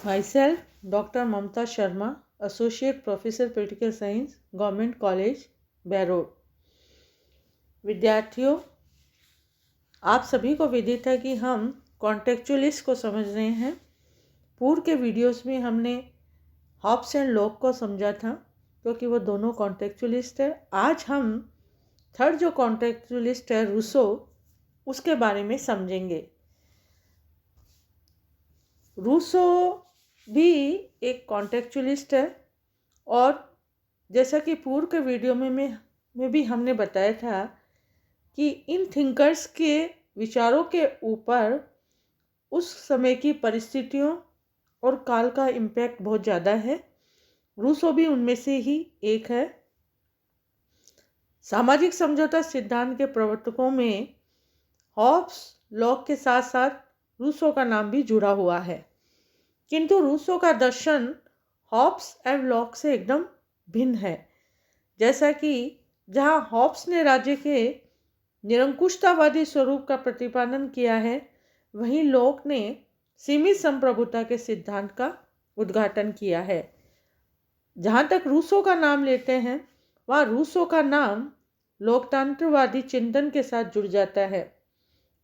Myself, Dr. Mamta Sharma, Associate Professor Political Science, Government College, बैरोड। विद्यार्थियों, आप सभी को विदित है कि हम कॉन्टेक्चुअलिस्ट को समझ रहे हैं। पूर्व के वीडियोस में हमने हॉब्स एंड लॉक को समझा था क्योंकि वो दोनों कॉन्टेक्चुअलिस्ट है। आज हम थर्ड जो कॉन्टेक्चुअलिस्ट है रूसो, उसके बारे में समझेंगे। रूसो भी एक कॉन्टेक्चुअलिस्ट है और जैसा कि पूर्व के वीडियो में भी हमने बताया था कि इन थिंकर्स के विचारों के ऊपर उस समय की परिस्थितियों और काल का इम्पैक्ट बहुत ज़्यादा है। रूसो भी उनमें से ही एक है। सामाजिक समझौता सिद्धांत के प्रवर्तकों में हॉब्स, लॉक के साथ साथ रूसो का नाम भी जुड़ा हुआ है, किंतु रूसो का दर्शन हॉब्स एंड लॉक से एकदम भिन्न है। जैसा कि जहाँ हॉब्स ने राज्य के निरंकुशतावादी स्वरूप का प्रतिपादन किया है, वहीं लॉक ने सीमित संप्रभुता के सिद्धांत का उद्घाटन किया है। जहाँ तक रूसो का नाम लेते हैं, वहाँ रूसो का नाम लोकतंत्रवादी चिंतन के साथ जुड़ जाता है।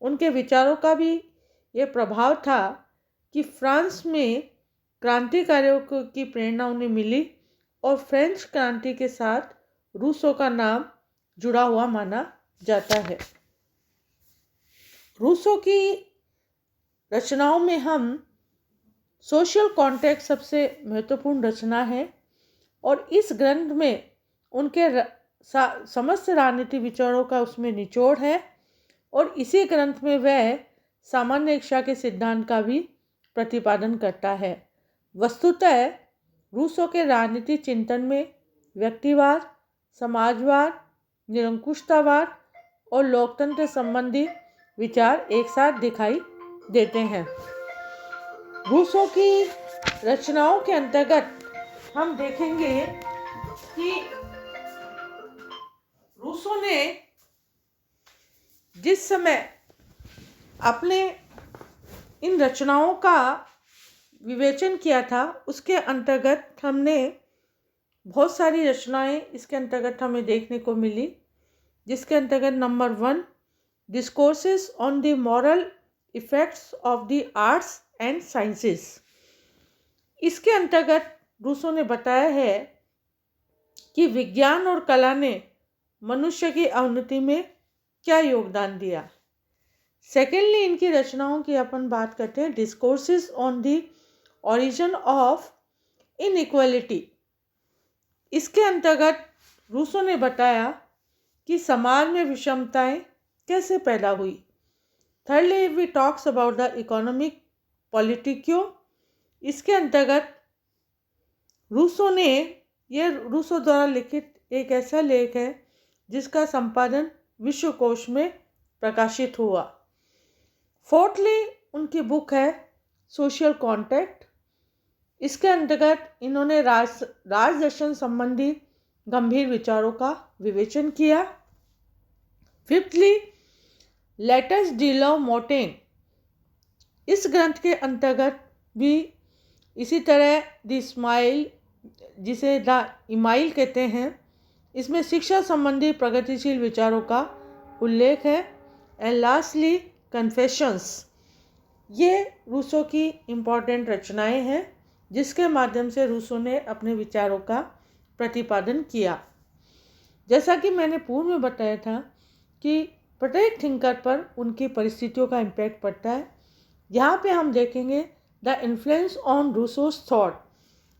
उनके विचारों का भी ये प्रभाव था कि फ्रांस में क्रांतिकारियों की प्रेरणा उन्हें मिली और फ्रेंच क्रांति के साथ रूसो का नाम जुड़ा हुआ माना जाता है। रूसो की रचनाओं में हम सोशल कॉन्टेक्स्ट सबसे महत्वपूर्ण रचना है और इस ग्रंथ में उनके समस्त राजनीति विचारों का उसमें निचोड़ है और इसी ग्रंथ में वह सामान्य इच्छा के सिद्धांत का भी प्रतिपादन करता है। वस्तुतः रूसो के राजनीति चिंतन में व्यक्तिवाद, समाजवाद, निरंकुशतावाद और लोकतंत्र संबंधी विचार एक साथ दिखाई देते हैं। रूसो की रचनाओं के अंतर्गत हम देखेंगे कि रूसो ने जिस समय अपने इन रचनाओं का विवेचन किया था, उसके अंतर्गत हमने बहुत सारी रचनाएं इसके अंतर्गत हमें देखने को मिली, जिसके अंतर्गत number 1 discourses on the moral effects of the arts and sciences. इसके अंतर्गत रूसो ने बताया है कि विज्ञान और कला ने मनुष्य की अवनति में क्या योगदान दिया। सेकेंडली, इनकी रचनाओं की अपन बात करते हैं, discourses on the origin of inequality. इसके अंतर्गत रूसो ने बताया कि समाज में विषमताएं कैसे पैदा हुई। Thirdly, we talks about the economic politico. इसके अंतर्गत रूसो ने, यह रूसो द्वारा लिखित एक ऐसा लेख है जिसका संपादन विश्वकोश में प्रकाशित हुआ। फोर्थली, उनकी बुक है सोशल कॉन्टेक्ट। इसके अंतर्गत इन्होंने राजदर्शन संबंधी गंभीर विचारों का विवेचन किया। Fifthly, letters de la Montagne. इस ग्रंथ के अंतर्गत भी इसी तरह द स्माइल, जिसे द इमाइल कहते हैं, इसमें शिक्षा संबंधी प्रगतिशील विचारों का उल्लेख है। And lastly, confessions. ये रूसो की इम्पॉर्टेंट रचनाएं हैं जिसके माध्यम से रूसो ने अपने विचारों का प्रतिपादन किया। जैसा कि मैंने पूर्व में बताया था कि प्रत्येक थिंकर पर उनकी परिस्थितियों का इम्पैक्ट पड़ता है। यहाँ पे हम देखेंगे द इन्फ्लुएंस ऑन रूसोस थॉट,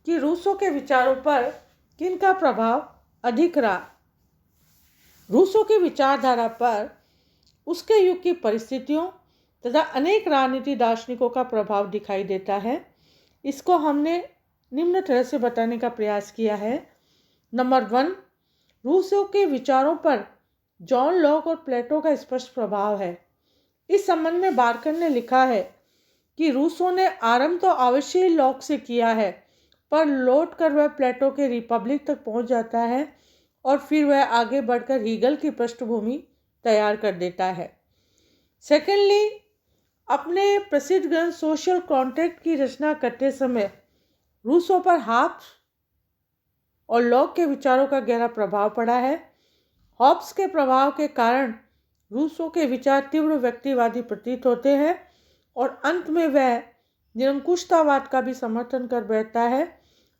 कि रूसो के विचारों पर किन का प्रभाव अधिक रहा। रूसो की विचारधारा पर उसके युग की परिस्थितियों तथा अनेक राजनीति दार्शनिकों का प्रभाव दिखाई देता है। इसको हमने निम्न तरह से बताने का प्रयास किया है। नंबर 1, रूसो के विचारों पर जॉन लॉक और प्लेटो का स्पष्ट प्रभाव है। इस संबंध में बार्कर ने लिखा है कि रूसो ने आरंभ तो अवश्य ही लॉक से किया है, पर लौट कर वह प्लेटो के रिपब्लिक तक पहुंच जाता है और फिर वह आगे बढ़कर हीगल की पृष्ठभूमि तैयार कर देता है। सेकेंडली, अपने प्रसिद्ध ग्रंथ सोशल कॉन्ट्रैक्ट की रचना करते समय रूसो पर हॉब्स और लॉक के विचारों का गहरा प्रभाव पड़ा है। हॉब्स के प्रभाव के कारण रूसो के विचार तीव्र व्यक्तिवादी प्रतीत होते हैं और अंत में वह निरंकुशतावाद का भी समर्थन कर बैठता है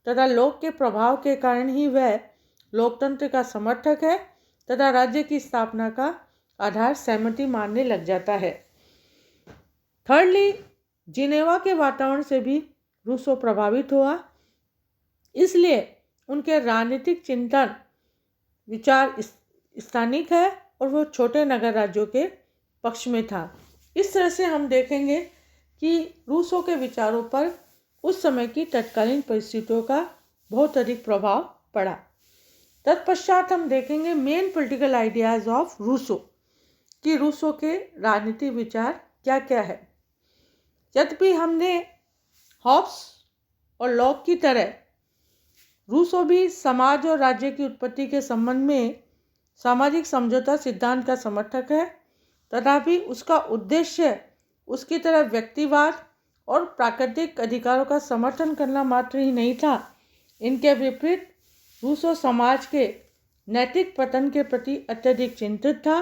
तथा लॉक के प्रभाव के कारण ही वह लोकतंत्र का समर्थक है तथा राज्य की स्थापना का आधार सहमति मानने लग जाता है। थर्डली, जिनेवा के वातावरण से भी रूसो प्रभावित हुआ, इसलिए उनके राजनीतिक चिंतन विचार स्थानिक है और वो छोटे नगर राज्यों के पक्ष में था। इस तरह से हम देखेंगे कि रूसो के विचारों पर उस समय की तत्कालीन परिस्थितियों का बहुत अधिक प्रभाव पड़ा। तत्पश्चात हम देखेंगे main political ideas of Rousseau कि रूसो के राजनीतिक विचार क्या क्या है। यद्यपि हमने हॉब्स और लॉक की तरह रूसो भी समाज और राज्य की उत्पत्ति के संबंध में सामाजिक समझौता सिद्धांत का समर्थक है, तथापि उसका उद्देश्य उसकी तरह व्यक्तिवाद और प्राकृतिक अधिकारों का समर्थन करना मात्र ही नहीं था। इनके विपरीत रूसो समाज के नैतिक पतन के प्रति अत्यधिक चिंतित था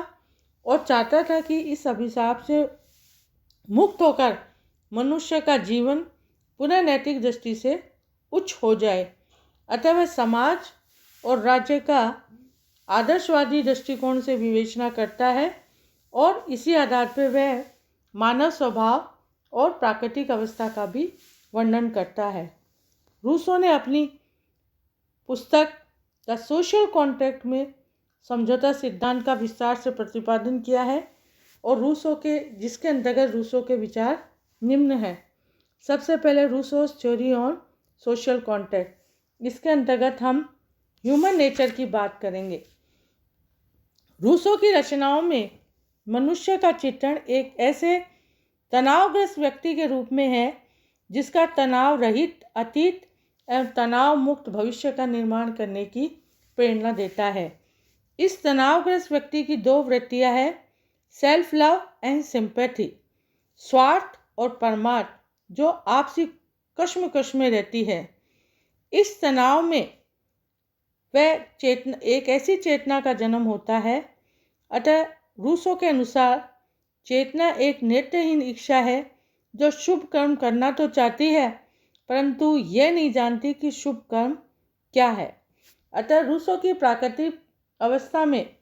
और चाहता था कि इस अभिशाप से मुक्त होकर मनुष्य का जीवन पुनः नैतिक दृष्टि से उच्च हो जाए। अतः वह समाज और राज्य का आदर्शवादी दृष्टिकोण से विवेचना करता है और इसी आधार पर वह मानव स्वभाव और प्राकृतिक अवस्था का भी वर्णन करता है। रूसो ने अपनी पुस्तक द सोशल कॉन्ट्रैक्ट में समझौता सिद्धांत का विस्तार से प्रतिपादन किया है और जिसके अंतर्गत रूसो के विचार निम्न हैं। सबसे पहले रूसोस थ्योरी ऑन सोशल कॉन्ट्रैक्ट, इसके अंतर्गत हम ह्यूमन नेचर की बात करेंगे। रूसो की रचनाओं में मनुष्य का चित्रण एक ऐसे तनावग्रस्त व्यक्ति के रूप में है जिसका तनाव रहित अतीत एवं तनाव मुक्त भविष्य का निर्माण करने की प्रेरणा देता है। इस तनावग्रस्त व्यक्ति की दो वृत्तियां हैं, सेल्फ लव एंड सिंपैथी, स्वार्थ और परमार्थ, जो आपसी कश्मकश में रहती है। इस तनाव में एक ऐसी चेतना का जन्म होता है। अतः रूसो के अनुसार चेतना एक नेत्रहीन इच्छा है जो शुभ कर्म करना तो चाहती है परंतु यह नहीं जानती कि शुभ कर्म क्या है। अतः रूसो की प्राकृतिक अवस्था में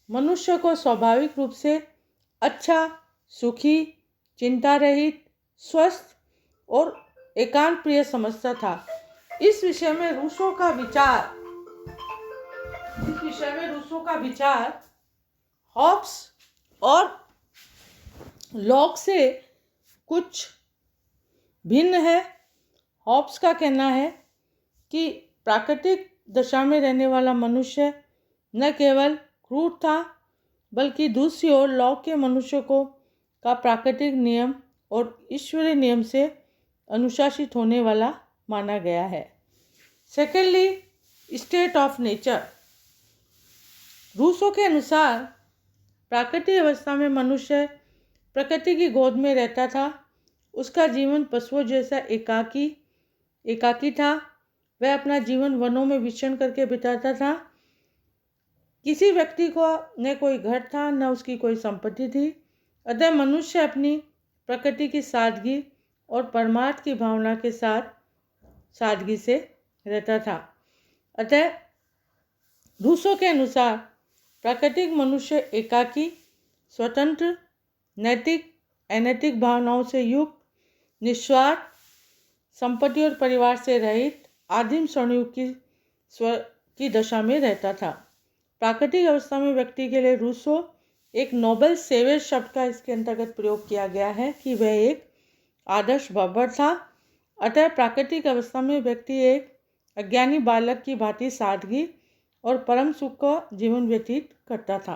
मनुष्य को स्वाभाविक रूप से अच्छा, सुखी, चिंता रहित, स्वस्थ और एकांत प्रिय समझता था। इस विषय में रूसो का विचार हॉब्स और लॉक से कुछ भिन्न है। हॉब्स का कहना है कि प्राकृतिक दशा में रहने वाला मनुष्य न केवल क्रूर था बल्कि दूसरी ओर लॉक के मनुष्य का प्राकृतिक नियम और ईश्वरीय नियम से अनुशासित होने वाला माना गया है। Secondly, state of nature. Rousseau के अनुसार प्राकृतिक अवस्था में मनुष्य प्रकृति की गोद में रहता था। उसका जीवन पशुओं जैसा एकाकी था। वह अपना जीवन वनों में विचरण करके बिताता था। किसी व्यक्ति को न कोई घर था न उसकी कोई संपत्ति थी। अतः मनुष्य अपनी प्रकृति की सादगी और परमार्थ की भावना के साथ सादगी से रहता था। अतः रूसो के अनुसार प्राकृतिक मनुष्य एकाकी, स्वतंत्र, नैतिक अनैतिक भावनाओं से युक्त, निस्वार्थ, संपत्ति और परिवार से रहित, आदिम स्वर्णयुग की दशा में रहता था। प्राकृतिक अवस्था में व्यक्ति के लिए रूसो एक नोबल सेवियर शब्द का इसके अंतर्गत प्रयोग किया गया है कि वह एक आदर्श बब्बर था। अतः प्राकृतिक अवस्था में व्यक्ति एक अज्ञानी बालक की भांति सादगी और परम सुख का जीवन व्यतीत करता था।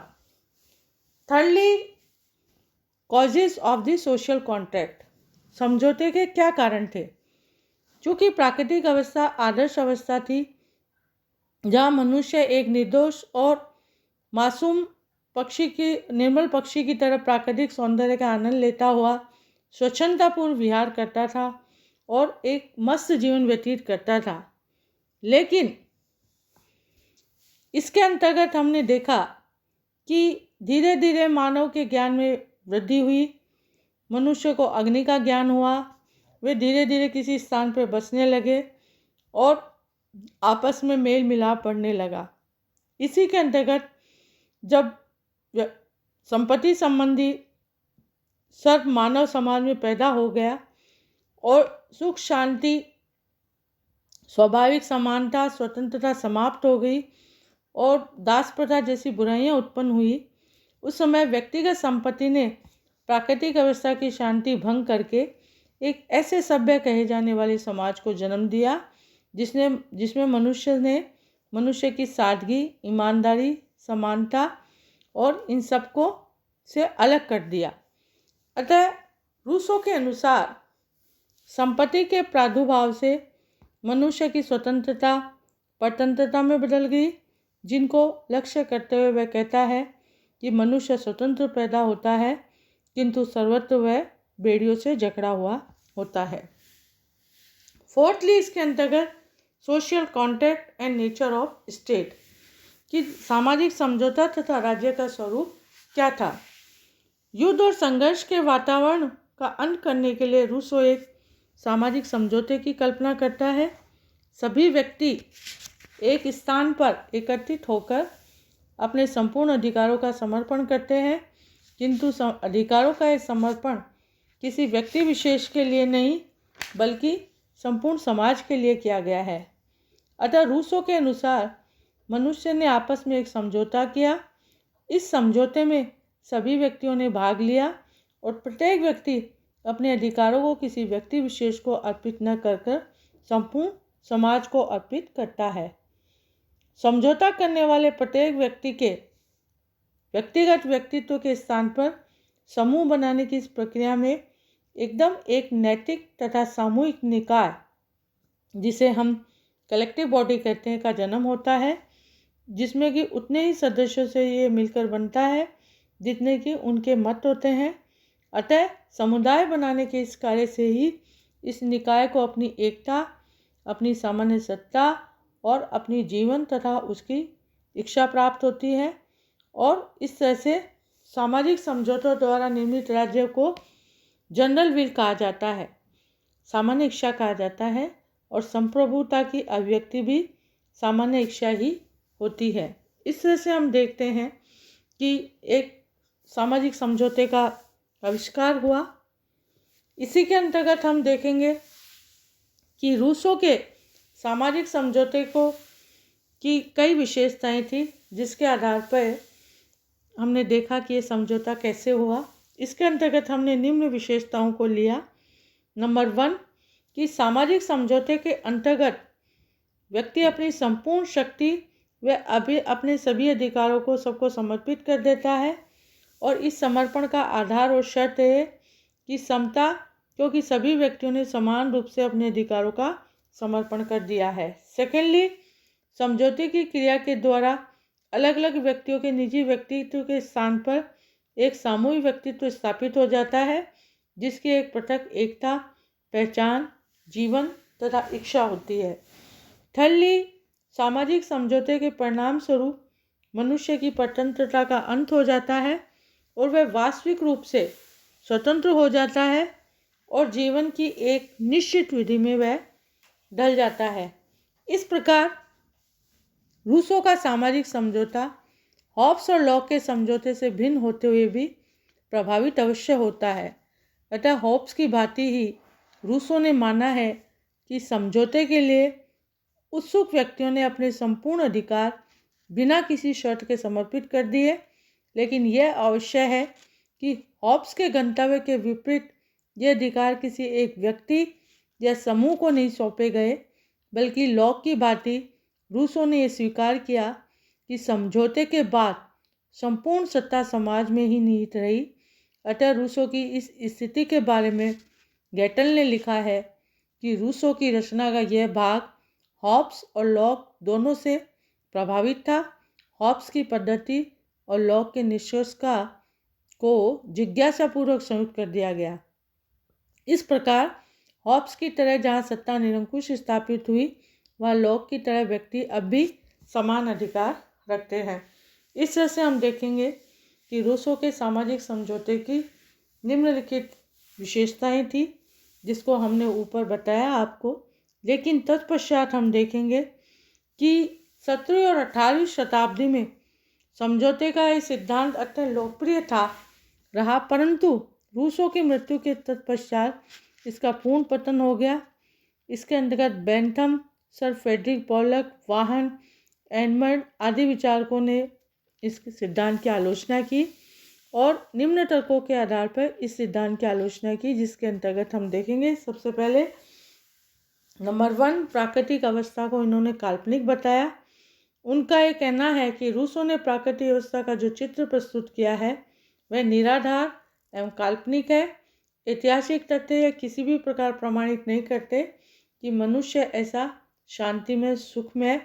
Thirdly, causes of the social contract. समझौते के क्या कारण थे? चूँकि प्राकृतिक अवस्था आदर्श अवस्था थी जहाँ मनुष्य एक निर्दोष और मासूम निर्मल पक्षी की तरह प्राकृतिक सौंदर्य का आनंद लेता हुआ स्वच्छंदतापूर्ण विहार करता था और एक मस्त जीवन व्यतीत करता था। लेकिन इसके अंतर्गत हमने देखा कि धीरे धीरे मानव के ज्ञान में वृद्धि हुई, मनुष्य को अग्नि का ज्ञान हुआ, वे धीरे धीरे किसी स्थान पर बसने लगे और आपस में मेल मिलाप बढ़ने लगा। इसी के अंतर्गत जब संपत्ति संबंधी सर्व मानव समाज में पैदा हो गया और सुख शांति, स्वाभाविक समानता, स्वतंत्रता समाप्त हो गई और दास प्रथा जैसी बुराइयां उत्पन्न हुई, उस समय व्यक्तिगत संपत्ति ने प्राकृतिक अवस्था की शांति भंग करके एक ऐसे सभ्य कहे जाने वाले समाज को जन्म दिया जिसमें मनुष्य की सादगी, ईमानदारी, समानता और इन सबको से अलग कर दिया। अतः रूसो के अनुसार संपत्ति के प्रादुर्भाव से मनुष्य की स्वतंत्रता परतंत्रता में बदल गई, जिनको लक्ष्य करते हुए वह कहता है कि मनुष्य स्वतंत्र पैदा होता है किंतु सर्वत्र वह बेड़ियों से जकड़ा हुआ होता है। फोर्थली, इसके अंतर्गत social contract and nature of state, कि सामाजिक समझौता तथा राज्य का स्वरूप क्या था। युद्ध और संघर्ष के वातावरण का अंत करने के लिए रूसो एक सामाजिक समझौते की कल्पना करता है। सभी व्यक्ति एक स्थान पर एकत्रित होकर अपने संपूर्ण अधिकारों का समर्पण करते हैं, किंतु अधिकारों का यह समर्पण किसी व्यक्ति विशेष के लिए नहीं बल्कि संपूर्ण समाज के लिए किया गया है। अतः रूसो के अनुसार मनुष्य ने आपस में एक समझौता किया। इस समझौते में सभी व्यक्तियों ने भाग लिया और प्रत्येक व्यक्ति अपने अधिकारों को किसी व्यक्ति विशेष को अर्पित न कर संपूर्ण समाज को अर्पित करता है। समझौता करने वाले प्रत्येक व्यक्ति के व्यक्तिगत व्यक्तित्व के स्थान पर समूह बनाने की इस प्रक्रिया में एकदम एक नैतिक तथा सामूहिक निकाय, जिसे हम कलेक्टिव बॉडी कहते हैं, का जन्म होता है, जिसमें कि उतने ही सदस्यों से ये मिलकर बनता है जितने कि उनके मत होते हैं। अतः समुदाय बनाने के इस कार्य से ही इस निकाय को अपनी एकता, अपनी सामान्य सत्ता और अपनी जीवन तथा उसकी इच्छा प्राप्त होती है और इस तरह से सामाजिक समझौतों द्वारा निर्मित राज्य को जनरल विल कहा जाता है, सामान्य इच्छा कहा जाता है और संप्रभुता की अभिव्यक्ति भी सामान्य इच्छा ही होती है। इस तरह से हम देखते हैं कि एक सामाजिक समझौते का आविष्कार हुआ। इसी के अंतर्गत हम देखेंगे कि रूसो के सामाजिक समझौते को की कई विशेषताएं थी, जिसके आधार पर हमने देखा कि ये समझौता कैसे हुआ। इसके अंतर्गत हमने निम्न विशेषताओं को लिया। नंबर 1, कि सामाजिक समझौते के अंतर्गत व्यक्ति अपनी संपूर्ण शक्ति व अपने सभी अधिकारों को सबको समर्पित कर देता है और इस समर्पण का आधार और शर्त है कि समता, क्योंकि सभी व्यक्तियों ने समान रूप से अपने अधिकारों का समर्पण कर दिया है। सेकेंडली, समझौते की क्रिया के द्वारा अलग अलग व्यक्तियों के निजी व्यक्तित्व के स्थान पर एक सामूहिक व्यक्तित्व स्थापित हो जाता है, जिसकी एक पृथक एकता, पहचान, जीवन तथा इच्छा होती है। थर्डली, सामाजिक समझौते के परिणाम स्वरूप मनुष्य की परतंत्रता का अंत हो जाता है और वह वास्तविक रूप से स्वतंत्र हो जाता है और जीवन की एक निश्चित विधि में वह ढल जाता है। इस प्रकार रूसो का सामाजिक समझौता हॉब्स और लॉक के समझौते से भिन्न होते हुए भी प्रभावित अवश्य होता है। अतः हॉब्स की भांति ही रूसो ने माना है कि समझौते के लिए उत्सुक व्यक्तियों ने अपने संपूर्ण अधिकार बिना किसी शर्त के समर्पित कर दिए, लेकिन यह अवश्य है कि हॉब्स के गंतव्य के विपरीत ये अधिकार किसी एक व्यक्ति या समूह को नहीं सौंपे गए, बल्कि लॉक की भांति रूसो ने यह स्वीकार किया कि समझौते के बाद संपूर्ण सत्ता समाज में ही निहित रही। अतः रूसो की इस स्थिति के बारे में गैटल ने लिखा है कि रूसो की रचना का यह भाग हॉब्स और लॉक दोनों से प्रभावित था। हॉब्स की पद्धति और लॉक के निष्कर्ष को जिज्ञासापूर्वक संयुक्त कर दिया गया। इस प्रकार हॉब्स की तरह जहाँ सत्ता निरंकुश स्थापित हुई, वहाँ लॉक की तरह व्यक्ति अब भी समान अधिकार रखते हैं। इस तरह से हम देखेंगे कि रूसो के सामाजिक समझौते की निम्नलिखित विशेषताएं थी, जिसको हमने ऊपर बताया आपको। लेकिन तत्पश्चात हम देखेंगे कि 17वीं और 18वीं शताब्दी में समझौते का ये सिद्धांत अत्यंत लोकप्रिय रहा, परंतु रूसो की मृत्यु के तत्पश्चात इसका पूर्ण पतन हो गया। इसके अंतर्गत बेंथम, सर फ्रेडरिक पोलक, वाहन, एडमंड आदि विचारकों ने इस सिद्धांत की आलोचना की और निम्न तर्कों के आधार पर इस सिद्धांत की आलोचना की, जिसके अंतर्गत हम देखेंगे। सबसे पहले नंबर 1, प्राकृतिक अवस्था को इन्होंने काल्पनिक बताया। उनका ये कहना है कि रूसो ने प्राकृतिक अवस्था का जो चित्र प्रस्तुत किया है वह निराधार एवं काल्पनिक है। ऐतिहासिक तथ्य या किसी भी प्रकार प्रमाणित नहीं करते कि मनुष्य ऐसा शांतिमय, सुखमय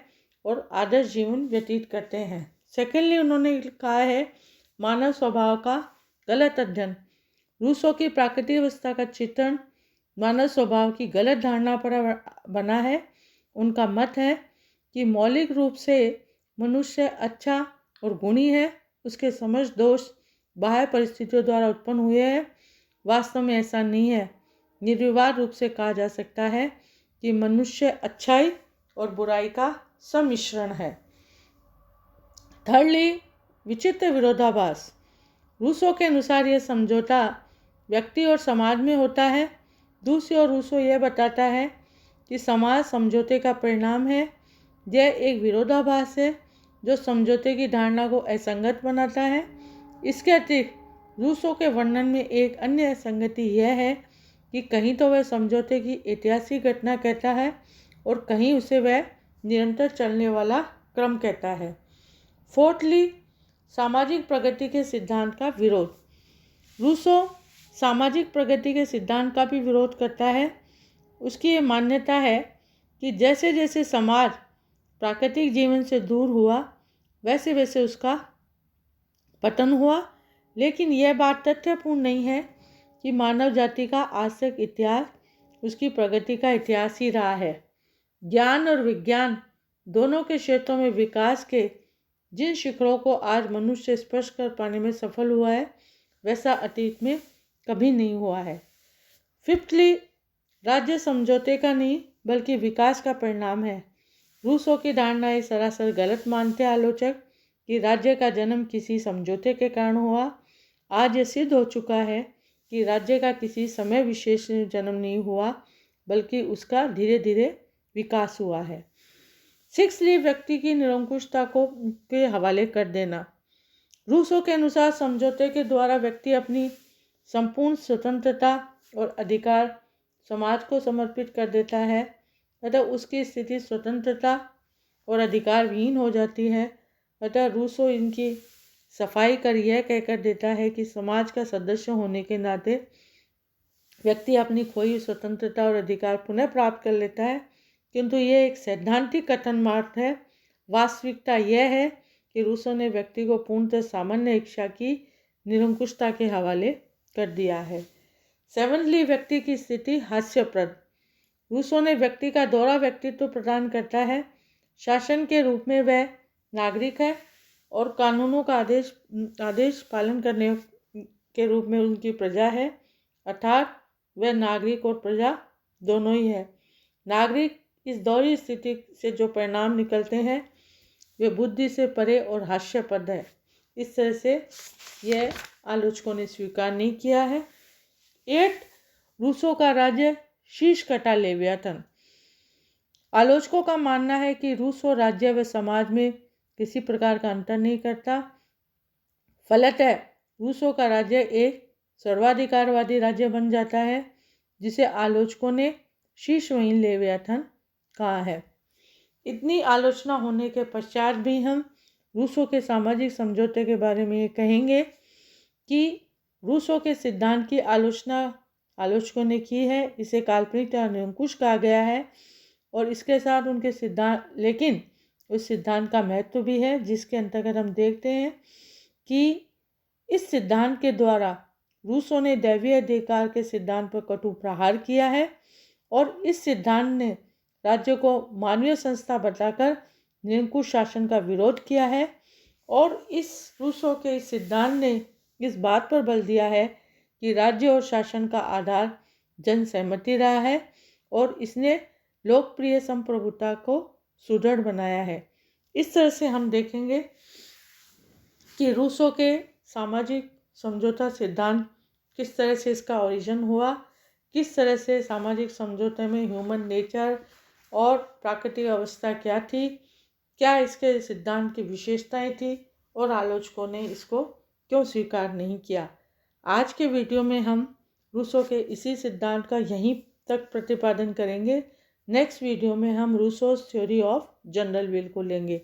और आदर्श जीवन व्यतीत करते हैं। सेकेंडली, उन्होंने कहा है मानव स्वभाव का गलत अध्ययन। रूसो की प्राकृतिक अवस्था का चित्रण मानव स्वभाव की गलत धारणा पर बना है। उनका मत है कि मौलिक रूप से मनुष्य अच्छा और गुणी है, उसके समझ दोष बाह्य परिस्थितियों द्वारा उत्पन्न हुए हैं। वास्तव में ऐसा नहीं है। निर्विवाद रूप से कहा जा सकता है कि मनुष्य अच्छाई और बुराई का सम्मिश्रण है। थर्डली, विचित्र विरोधाभास। रूसो के अनुसार यह समझौता व्यक्ति और समाज में होता है। दूसरी ओर रूसो यह बताता है कि समाज समझौते का परिणाम है। यह एक विरोधाभास है जो समझौते की धारणा को असंगत बनाता है। इसके अतिरिक्त रूसो के वर्णन में एक अन्य असंगति यह है कि कहीं तो वह समझौते की ऐतिहासिक घटना कहता है और कहीं उसे वह निरंतर चलने वाला क्रम कहता है। फोर्थली, सामाजिक प्रगति के सिद्धांत का विरोध। रूसो सामाजिक प्रगति के सिद्धांत का भी विरोध करता है। उसकी ये मान्यता है कि जैसे जैसे समाज प्राकृतिक जीवन से दूर हुआ, वैसे वैसे उसका पतन हुआ। लेकिन यह बात तथ्यपूर्ण नहीं है कि मानव जाति का आज तक इतिहास उसकी प्रगति का इतिहास ही रहा है। ज्ञान और विज्ञान दोनों के क्षेत्रों में विकास के जिन शिखरों को आज मनुष्य स्पर्श कर पाने में सफल हुआ है, वैसा अतीत में कभी नहीं हुआ है। फिफ्थली, राज्य समझौते का नहीं बल्कि विकास का परिणाम है। रूसो की धारणा ये सरासर गलत मानते आलोचक कि राज्य का जन्म किसी समझौते के कारण हुआ। आज ये सिद्ध हो चुका है कि राज्य का किसी समय विशेष में जन्म नहीं हुआ, बल्कि उसका धीरे धीरे विकास हुआ है। सिक्सथली, व्यक्ति की निरंकुशता को के हवाले कर देना। रूसो के अनुसार समझौते के द्वारा व्यक्ति अपनी संपूर्ण स्वतंत्रता और अधिकार समाज को समर्पित कर देता है, अतः उसकी स्थिति स्वतंत्रता और अधिकार विहीन हो जाती है। अतः रूसो इनकी सफाई कर यह कहकर देता है कि समाज का सदस्य होने के नाते व्यक्ति अपनी खोई हुई स्वतंत्रता और अधिकार पुनः प्राप्त कर लेता है, किंतु यह एक सैद्धांतिक कथन मात्र है। वास्तविकता यह है कि रूसो ने व्यक्ति को पूर्णतः सामान्य इच्छा की निरंकुशता के हवाले कर दिया है। सेवंथली, व्यक्ति की स्थिति हास्यप्रद। रूसो ने व्यक्ति का दोहरा व्यक्तित्व प्रदान करता है। शासन के रूप में वह नागरिक है और कानूनों का आदेश पालन करने के रूप में उनकी प्रजा है, अर्थात वह नागरिक और प्रजा दोनों ही है। नागरिक इस दोहरी स्थिति से जो परिणाम निकलते हैं वे बुद्धि से परे और हास्यपद है। इस तरह से यह आलोचकों ने स्वीकार नहीं किया है। 8, रूसो का राज्य शीश कटा लेवियाथन। आलोचकों का मानना है कि रूसो राज्य व समाज में किसी प्रकार का अंतर नहीं करता। फलतः रूसो का राज्य एक सर्वाधिकारवादी राज्य बन जाता है, जिसे आलोचकों ने शीर्षविहीन लेवियाथन कहा है। इतनी आलोचना होने के पश्चात भी हम रूसो के सामाजिक समझौते के बारे में ये कहेंगे कि रूसो के सिद्धांत की आलोचना आलोचकों ने की है। इसे काल्पनिक या निरंकुश कहा गया है और इसके साथ उनके सिद्धांत, लेकिन उस सिद्धांत का महत्व भी है, जिसके अंतर्गत हम देखते हैं कि इस सिद्धांत के द्वारा रूसों ने दैवीय अधिकार के सिद्धांत पर कटु प्रहार किया है और इस सिद्धांत ने राज्य को मानवीय संस्था बताकर निरंकुश शासन का विरोध किया है। और इस रूसों के इस सिद्धांत ने इस बात पर बल दिया है कि राज्य और शासन का आधार जन सहमति रहा है और इसने लोकप्रिय संप्रभुता को सुदृढ़ बनाया है। इस तरह से हम देखेंगे कि रूसों के सामाजिक समझौता सिद्धांत किस तरह से इसका ओरिजिन हुआ, किस तरह से सामाजिक समझौते में ह्यूमन नेचर और प्राकृतिक अवस्था क्या थी, क्या इसके सिद्धांत की विशेषताएं थी और आलोचकों ने इसको क्यों स्वीकार नहीं किया। आज के वीडियो में हम रूसों के इसी सिद्धांत का यहीं तक प्रतिपादन करेंगे। नेक्स्ट वीडियो में हम रूसोस थ्योरी ऑफ जनरल विल को लेंगे।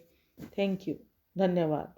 थैंक यू, धन्यवाद।